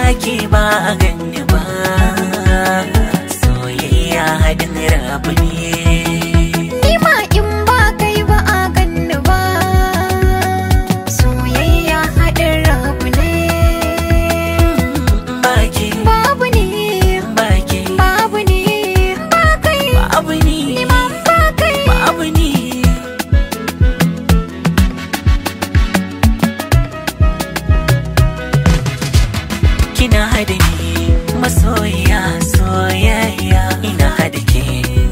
baki ba a ganni ba, soyayya haɗin rabu ne. Ni ma in ba kai ba a ganni ba, soyayya haɗin rabu ne. Baki Babu ni, baki babu ni, ba kai, babu ni, ni ma ba kai. babu ni. Kina hada ni masoyiya soyayya, ina hada ke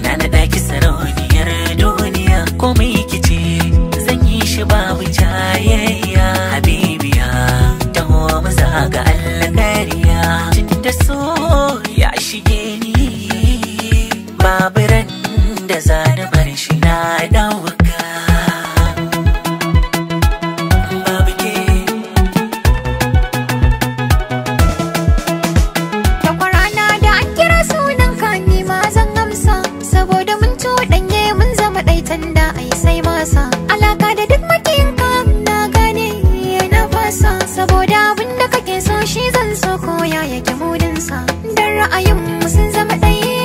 na naɗa ki sarauniyar duniya. Komai kice zan yi shi babu jayayya, habibiya taho mu zaga alƙariya. Tunda so ya shige ni babu ran da za ni bar shi na ɗauka. Babu ke Takwarana da an kira sunan ka ni ma zan amsa, saboda mun cuɗanye mun zama ɗaitan da ai sai masa. Alaka da duk makiyinka na gane na fasa, saboda abin da kake so shi zan so koya yake mudinsa. Dan ra'ayin mu sun zama ɗaya,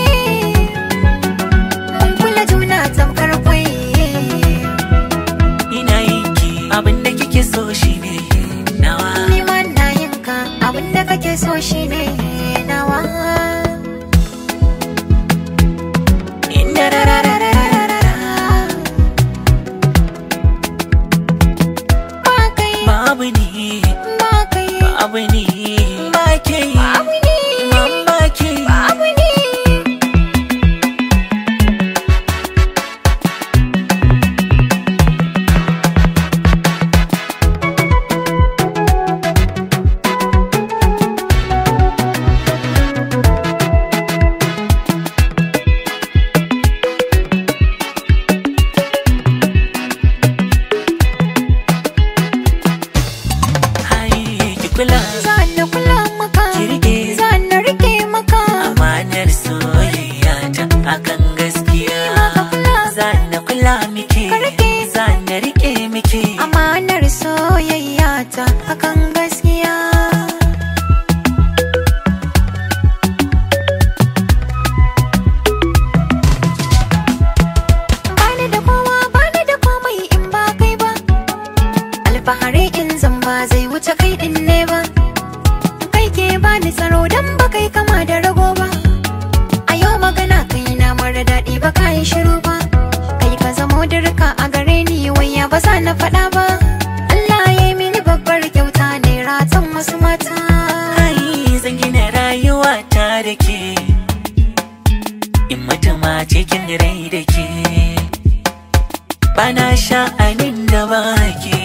mun kula juna tamkar kwai. ina yinki abin da kike so shine nawa. Ni ma na yinka abin da kake so shine nawa. Inda rararararara Ba kai, babu ni, ba kai, babu ni, ba ke, babu ni, ba ke. babu ni. Kula Zan kula maka, kirge zan rike maka, amanar soyayya ta akan gaskiya. maka kula, Zan kula miki, ka rike. zan rike miki. Amanar soyayya ta akan gaskiya. Bani da kowa, bani da komai in ba kai ba, alfahari in zan ba zai wuce kai din ne ba. Kai ke bani tsaro dan ba kai kama da rago ba. A yau magana kai na mara daɗi ba ka yi shiru ba. Kai ka zamo dirka a gare ni waya ba za na faɗa ba. Allah ya yi mini babbar kyauta ne ratan wasu mata. Ai zan gina rayuwa ta da ke, in mutum a cikin rai da ke. Bana sha'anin da ba ke,